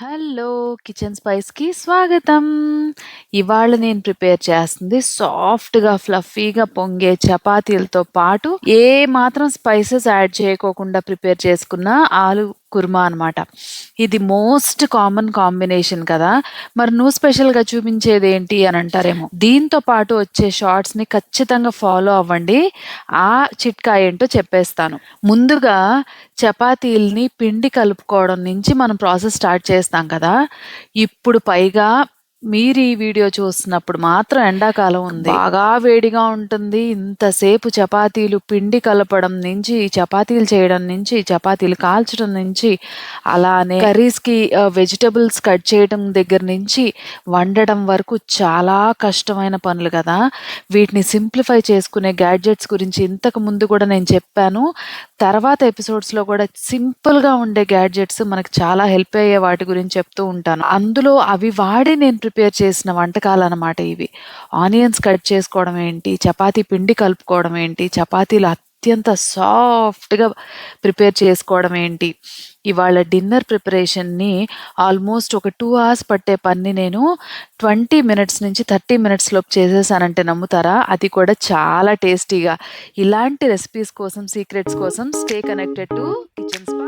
Hello! Kitchen స్పైస్‌కి స్వాగతం. ఇవాళ నేను ప్రిపేర్ చేస్తుంది సాఫ్ట్‌గా, ఫ్లఫీగా పొంగే చపాతీలతో పాటు ఏ మాత్రం స్పైసెస్ యాడ్ చేయకోకుండా ప్రిపేర్ చేసుకున్న ఆలు కుర్మా అనమాట. ఇది మోస్ట్ కామన్ కాంబినేషన్ కదా! మరి నువ్వు స్పెషల్‌గా చూపించేదేంటి అని అంటారేమో. దీంతో పాటు వచ్చే షార్ట్స్‌ని ఖచ్చితంగా ఫాలో అవ్వండి. ఆ చిట్కా ఏంటో చెప్పేస్తాను. ముందుగా చపాతీలని పిండి కలుపుకోవడం నుంచి మనం ప్రాసెస్ స్టార్ట్ చేస్తాం కదా! ఇప్పుడు పైగా మీరు ఈ వీడియో చూస్తున్నప్పుడు మాత్రం ఎండాకాలం ఉంది. బాగా వేడిగా ఉంటుంది. ఇంతసేపు చపాతీలు పిండి కలపడం నుంచి, చపాతీలు చేయడం నుంచి, చపాతీలు కాల్చడం నుంచి, అలానే కర్రీస్‌కి వెజిటబుల్స్ కట్ చేయడం దగ్గర నుంచి, వండడం వరకు చాలా కష్టమైన పనులు కదా! వీటిని సింప్లిఫై చేసుకునే గ్యాడ్జెట్స్ గురించి ఇంతకు ముందు కూడా నేను చెప్పాను. తర్వాత ఎపిసోడ్స్‌లో కూడా సింపుల్‌గా ఉండే గ్యాడ్జెట్స్ మనకు చాలా హెల్ప్ అయ్యే వాటి గురించి చెప్తూ ఉంటాను. అందులో అవి వాడి నేను ప్రిపేర్ చేసిన వంటకాలనమాట ఇవి. ఆనియన్స్ కట్ చేసుకోవడం ఏంటి, చపాతీ పిండి కలుపుకోవడం ఏంటి, చపాతీలు అత్యంత సాఫ్ట్‌గా ప్రిపేర్ చేసుకోవడం ఏంటి. ఇవాళ డిన్నర్ ప్రిపరేషన్‌ని ఆల్మోస్ట్ ఒక 2 అవర్స్ పట్టే పనిని నేను 20 మినిట్స్ నుంచి 30 మినిట్స్ లోపు చేసేసానంటే నమ్ముతారా? అది కూడా చాలా టేస్టీగా. ఇలాంటి రెసిపీస్ కోసం, సీక్రెట్స్ కోసం stay connected to kitchen spice.